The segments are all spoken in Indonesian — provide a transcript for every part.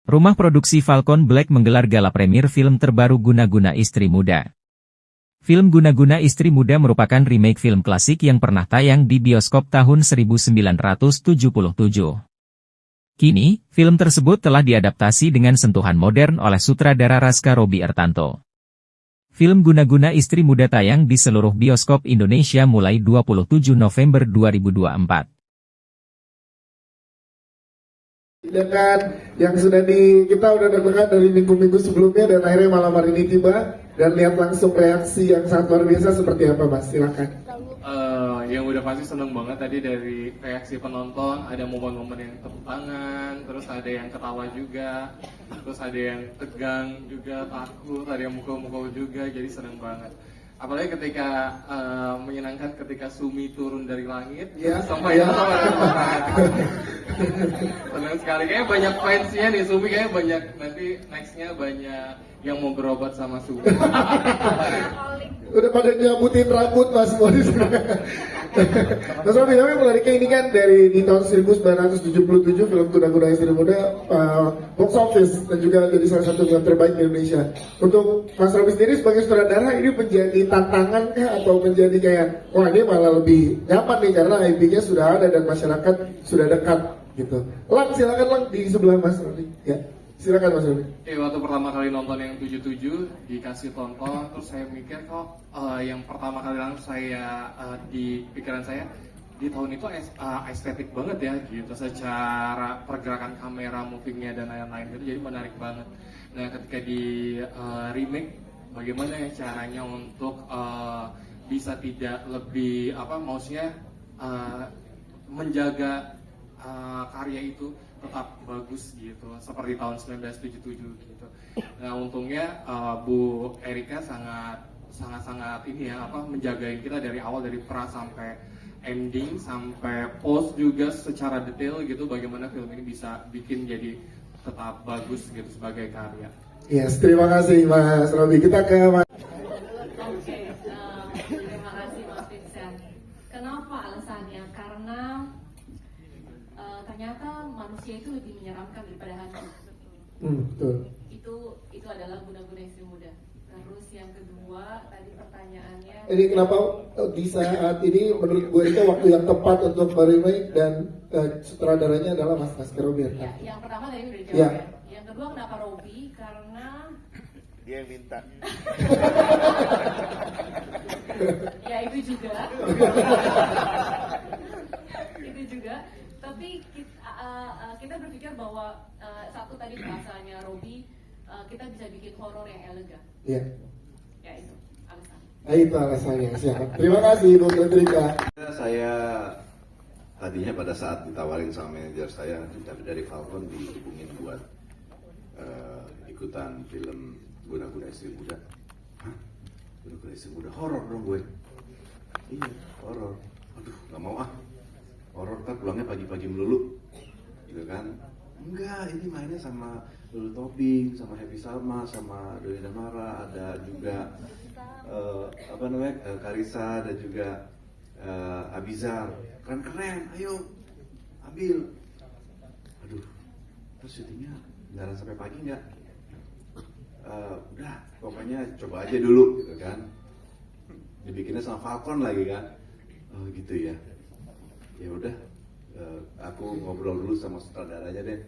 Rumah produksi Falcon Black menggelar gala premier film terbaru Guna-Guna Istri Muda. Film Guna-Guna Istri Muda merupakan remake film klasik yang pernah tayang di bioskop tahun 1977. Kini, film tersebut telah diadaptasi dengan sentuhan modern oleh sutradara Raska Robi Ertanto. Film Guna-Guna Istri Muda tayang di seluruh bioskop Indonesia mulai 27 November 2024. Dengan yang sudah kita udah deg-degan dari minggu-minggu sebelumnya dan akhirnya malam hari ini tiba dan lihat langsung reaksi yang sangat luar biasa seperti apa, Mas? Silakan. Yang udah pasti seneng banget tadi dari reaksi penonton, ada momen-momen yang tepuk tangan, terus ada yang ketawa juga, terus ada yang tegang juga, takut, ada yang mukul-mukul juga, jadi seneng banget. Apalagi ketika menyenangkan ketika Sumi turun dari langit ya, sampai senang sekali. Kayaknya banyak fansnya nih Sumi, kayaknya banyak, nanti nextnya banyak yang mau berobat sama Sumi. Udah pada nyabutin rambut Mas Boris. Mas Robi, tapi menariknya ini kan dari di tahun 1977 film Guna-Guna Istri Muda box office dan juga jadi salah satu film terbaik di Indonesia. Untuk Mas Robi sendiri sebagai sutradara ini menjadi tantangan kah atau menjadi kayak wah ini malah lebih nyaman nih karena IP-nya sudah ada dan masyarakat sudah dekat gitu. Lang, silakan Lang di sebelah Mas Robi. Ya. Silakan Mas Robi. Waktu pertama kali nonton yang 77 dikasih tonton, terus saya mikir kok yang pertama kali langsung saya di pikiran saya di tahun itu estetik banget ya gitu, secara pergerakan kamera, movingnya dan lain-lain gitu, jadi menarik banget. Nah ketika di remake, bagaimana ya caranya untuk bisa tidak lebih maksudnya menjaga karya itu tetap bagus gitu seperti tahun 1977 gitu. Nah untungnya Bu Erika sangat ini ya menjagain kita dari awal, dari pra sampai ending sampai post juga secara detail gitu, bagaimana film ini bisa bikin jadi tetap bagus gitu sebagai karya. Yes, terima kasih Mas Robi. Kita ke Mas. Oke, terima kasih Mas Vincent. Kenapa alasannya? Karena ternyata manusia itu lebih menyeramkan daripada hantu. Betul. Itu adalah Guna-Guna Istri Muda. Terus yang kedua tadi pertanyaannya. Ini kenapa di saat ini menurut gue itu waktu yang tepat untuk remake dan sutradaranya adalah Mas Robi? Ya, yang pertama tadi udah dijawab ya. Yang kedua kenapa Robi? Karena dia yang minta. Ya itu juga. Itu juga. Tapi kita berpikir bahwa satu tadi bahasanya Robi, kita bisa bikin horor yang elegan. Iya. Ya itu alasannya. Itu alasannya. Siap. Terima kasih Bu Kendrika. Saya tadinya pada saat ditawarin sama manajer saya dari Falcon dihubungin buat ikutan film Guna-Guna Istri Muda. Hah? Guna-Guna Istri Muda horor dong gue. Iya, horor. Aduh, nggak mau ah. Horor kan pulangnya pagi-pagi melulu, gitu kan? Enggak, ini mainnya sama Lulu Tobing, sama Happy Salma, sama Doi Damara, ada juga Karissa, dan juga Abizar. Keren-keren, ayo ambil. Aduh, terus syutingnya jalan sampai pagi nggak? Udah, pokoknya coba aja dulu, gitu kan? Dibikinnya sama Falcon lagi kan? Oh gitu ya. Ya udah, aku ngobrol dulu sama sutradaranya deh.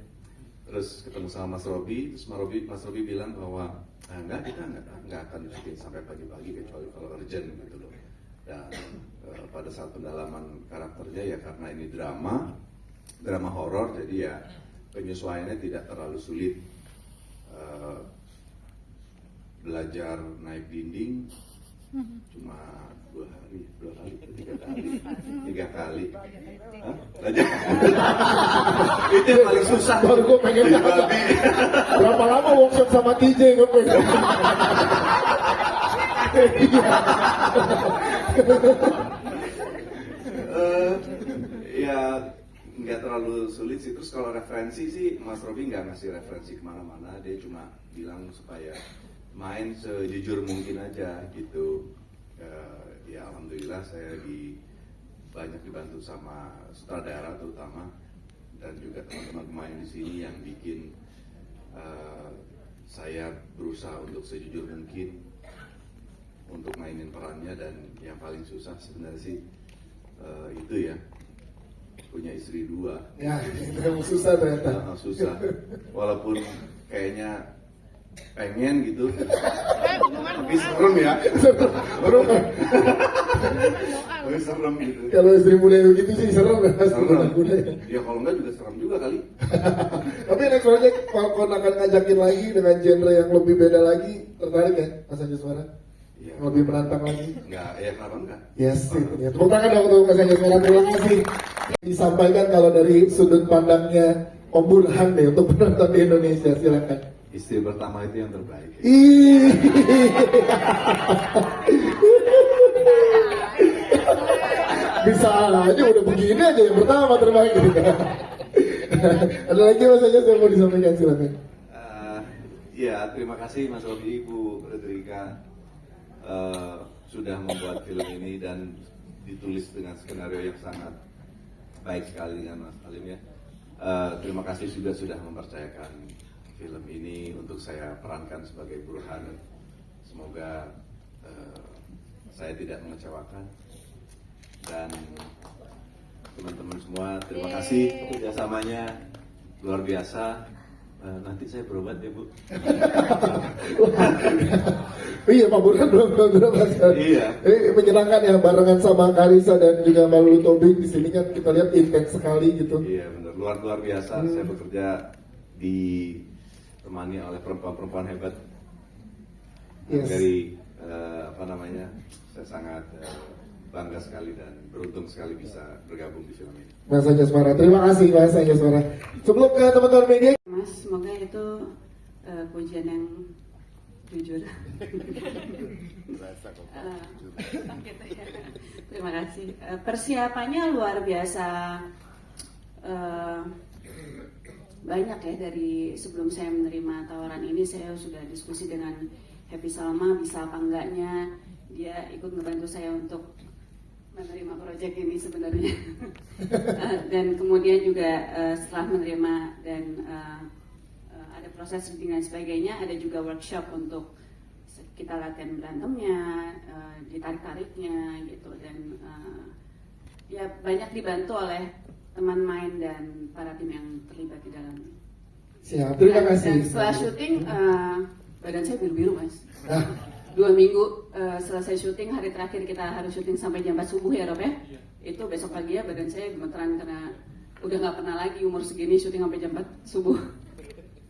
Terus ketemu sama Mas Robi, terus Mas Robi bilang bahwa enggak, kita nggak akan syuting sampai pagi-pagi kecuali kalau urgent gitu loh. Dan pada saat pendalaman karakternya ya karena ini drama horor, jadi ya penyesuaiannya tidak terlalu sulit. Belajar naik dinding cuma 3 kali. Hah? Belajar. Itu yang paling susah. Baru gue pengen tahu. Berapa lama workshop sama TJ gue pengen. Ya nggak terlalu sulit sih. Terus kalau referensi sih Mas Robi nggak ngasih referensi kemana-mana, dia cuma bilang supaya main sejujur mungkin aja gitu. Ya alhamdulillah saya banyak dibantu sama sutradara terutama, dan juga teman-teman pemain di sini yang bikin saya berusaha untuk sejujur mungkin untuk mainin perannya. Dan yang paling susah sebenarnya sih itu ya, punya istri 2. Ya, itu yang susah ternyata. Susah, walaupun kayaknya pengen gitu, tapi serem ya. Tapi serem gitu. Kalau istri muda begitu sih serem ya. Serem. Muda. Ya kalau enggak juga serem juga kali. Tapi next project Falcon akan ngajakin lagi dengan genre yang lebih beda lagi, tertarik ya Mas Anjasmara? Ya, Yang lebih menantang lagi. enggak, ya kenapa enggak? Yes, itu ya. Tepuk tangan dong untuk Mas Anjasmara, terima kasih. Disampaikan kalau dari sudut pandangnya Om Burhan deh untuk penonton di Indonesia, silakan. Istri pertama itu yang terbaik. Ih. Bisa aja udah begini aja yang pertama terbaik gitu. Ada lagi Mas Anjas yang mau disampaikan, silakan. Ya, terima kasih Mas Robi, Ibu Fredrika sudah membuat film ini dan ditulis dengan skenario yang sangat baik sekali dengan Mas Alim ya. Terima kasih juga sudah mempercayakan film ini untuk saya perankan sebagai Burhan. Semoga saya tidak mengecewakan, dan teman-teman semua terima kasih kerjasamanya luar biasa. Nanti saya berobat ya Bu. Iya Pak Burhan belum berobat. Iya. Menyenangkan ya barengan sama Karissa dan juga Mbak Lulu Tobing di sini kan kita lihat intens sekali gitu. Iya benar, luar biasa. Saya bekerja ditemani oleh perempuan-perempuan hebat. Yes. Dari saya sangat bangga sekali dan beruntung sekali bisa bergabung di film ini. Mas Anjasmara, terima kasih Mas Anjasmara. Sebelum ke teman-teman media, Mas, semoga itu pujian yang jujur. Gitu ya. Terima kasih. Persiapannya luar biasa banyak ya. Dari sebelum saya menerima tawaran ini, saya sudah diskusi dengan Happy Salma bisa apa enggaknya. Dia ikut ngebantu saya untuk menerima proyek ini sebenarnya. Dan kemudian juga setelah menerima dan ada proses dan sebagainya, ada juga workshop untuk kita latihan berantemnya, ditarik-tariknya gitu. Dan ya banyak dibantu oleh teman main dan para tim yang terlibat di dalamnya. siap, terima kasih. Dan setelah syuting badan saya biru-biru Mas. 2 minggu selesai syuting, hari terakhir kita harus syuting sampai jam 4 subuh ya Rob ya. Itu besok pagi ya badan saya gemeteran karena udah nggak pernah lagi umur segini syuting sampai jam 4 subuh.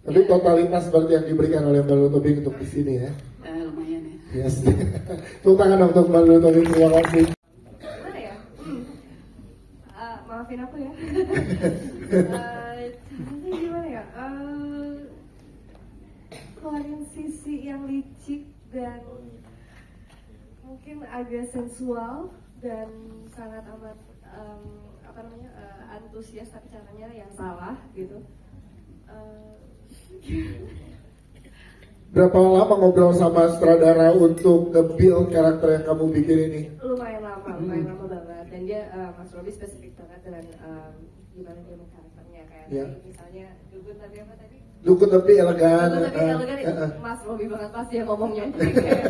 Tapi totalitas seperti yang diberikan oleh Mbak Lulu Tobing untuk di sini ya. Lumayan ya. Yes. Tepuk tangan untuk Mbak Lulu Tobing, terima kasih. Gimana ya? Maafin aku ya. Caranya gimana ya? Keluarin sisi yang licik dan mungkin agak sensual dan sangat amat antusias, tapi caranya yang salah gitu. Berapa lama ngobrol sama sutradara untuk nge-build karakter yang kamu bikin ini? Lumayan lama banget. Dan dia Mas Robi spesifik banget dengan gimana dia karakternya kayak misalnya dukun tapi apa tadi? Dukun tapi elegan. Dukun tapi elegan itu Mas Robi banget pasti yang ngomongnya. Jadi kayak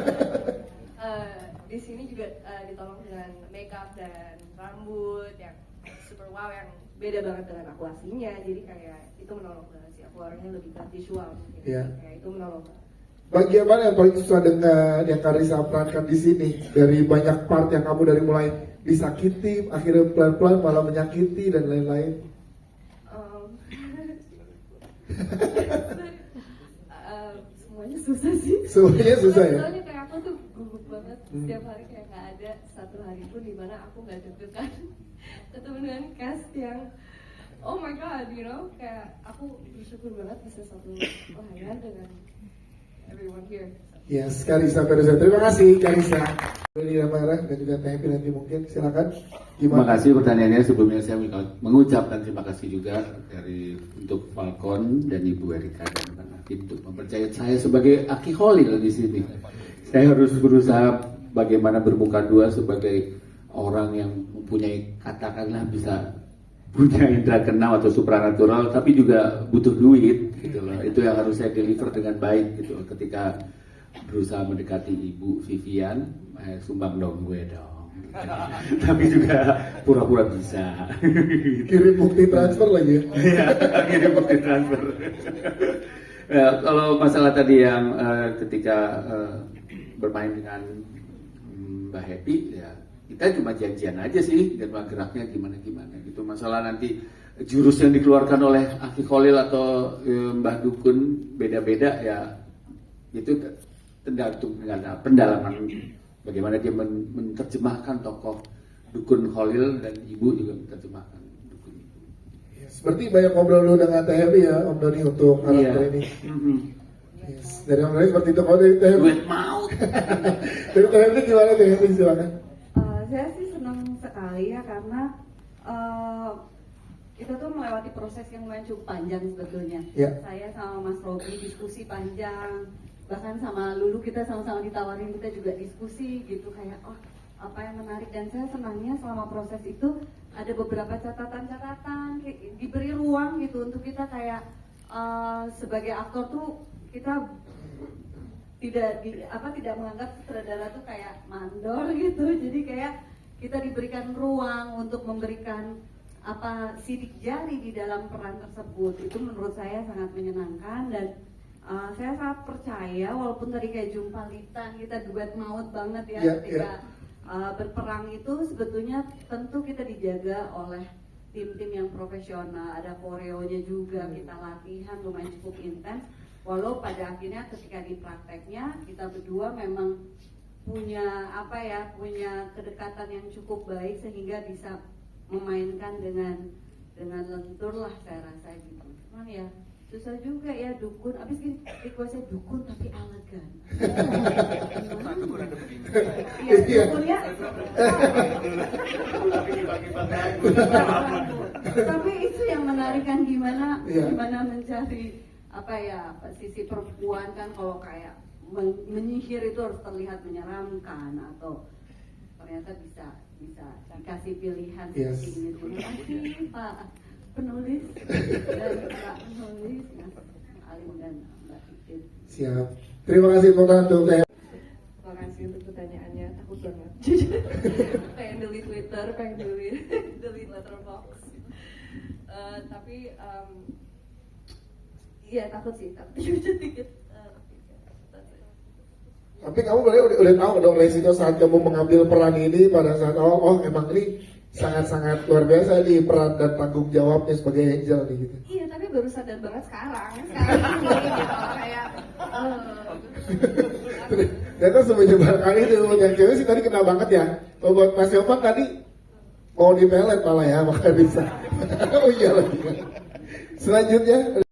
di sini juga ditolong dengan makeup dan rambut yang super wow, yang beda banget dengan aku aslinya. Jadi kayak itu menolong banget sih. Aku orangnya lebih ke visual gitu. Kayak itu menolong banget. Bagian mana yang paling susah dengan yang Karissa perankan di sini? Dari banyak part yang kamu dari mulai disakiti, akhirnya pelan-pelan malah menyakiti dan lain-lain. Semuanya susah sih. Semuanya susah ya? Soalnya kayak aku tuh gugup banget. Setiap hari kayak gak ada satu hari pun dimana aku gak deg-degan ketemu dengan cast yang oh my god, you know, kayak aku bersyukur banget bisa satu layar dengan everyone here. So, Yes, Karissa Perusa. Terima kasih Karissa. Ini Ramara dan juga Teh Happy nanti mungkin silakan. Terima kasih pertanyaannya. Sebelumnya saya mengucapkan terima kasih juga untuk Falcon dan Ibu Erika dan Bang Hakim untuk mempercayai saya sebagai Aki Kholil di sini. Saya harus berusaha bagaimana bermuka dua sebagai orang yang mempunyai, katakanlah bisa punya indera keenam atau supranatural, tapi juga butuh duit gitu loh. Itu yang harus saya deliver dengan baik gitu loh. Ketika berusaha mendekati Ibu Vivian, sumbang dong gue dong. Tapi juga pura-pura bisa. Kirim bukti transfer lagi ya. Iya, kirim bukti transfer. Ya, kalau masalah tadi yang ketika bermain dengan Mbak Happy, ya kita cuma janjian aja sih, dan geraknya gimana gitu. Masalah nanti jurus yang dikeluarkan oleh Aki Kholil atau Mbah Dukun beda-beda, ya itu tergantung dengan pendalaman bagaimana dia menerjemahkan tokoh Dukun Kholil, dan Ibu juga menerjemahkan Dukun Ibu. Ya, seperti banyak ngobrol dulu dengan Teh Happy ya Om Doni untuk karakter ini. Yes. Dari Om Doni seperti itu. Kalau dari Teh Happy, Duit mau. dari Teh Happy gimana Teh Happy, silakan. Saya sih senang sekali ya, karena kita tuh melewati proses yang lumayan cukup panjang sebetulnya. Ya. Saya sama Mas Robi diskusi panjang, bahkan sama Lulu kita sama-sama ditawarin, kita juga diskusi gitu kayak apa yang menarik. Dan saya senangnya selama proses itu ada beberapa catatan-catatan, diberi ruang gitu untuk kita kayak sebagai aktor tuh kita tidak menganggap sutradara tuh kayak mandor gitu. Jadi kayak kita diberikan ruang untuk memberikan sidik jari di dalam peran tersebut. Itu menurut saya sangat menyenangkan, dan saya sangat percaya walaupun tadi kayak jumpalitan, kita duet maut banget ya ketika berperang itu, sebetulnya tentu kita dijaga oleh tim-tim yang profesional, ada koreonya juga, kita latihan lumayan cukup intens. Walau pada akhirnya ketika di prakteknya kita berdua memang punya punya kedekatan yang cukup baik sehingga bisa memainkan dengan lentur lah, saya rasa gitu. Cuman ya susah juga ya dukun, abis requestnya dukun tapi elegan. Iya dukunnya. Tapi itu yang menarik kan, gimana mencari sisi perempuan kan, kalau kayak menyihir itu harus terlihat menyeramkan, atau ternyata bisa dikasih pilihan seperti ini. Terima kasih Pak penulis dan Pak penulis, Mas Alim dan Mbak Titin. Siap. Terima kasih untuk Teh. Terima kasih untuk pertanyaannya, takut banget. Pengen delete Twitter, pengen delete letterbox. Tapi iya takut sedikit. Tapi kamu udah tahu dong resiko saat kamu mengambil peran ini pada saat awal, emang ini sangat-sangat luar biasa nih peran dan tanggung jawabnya sebagai Angel nih gitu. Iya, tapi baru sadar banget sekarang ini gitu, kayak ternyata semenyebalkan itu. Yang cewek sih tadi kena banget ya. Kalau buat Mas Yovan tadi mau dipelet malah ya, maka bisa. Oh iya lagi. Selanjutnya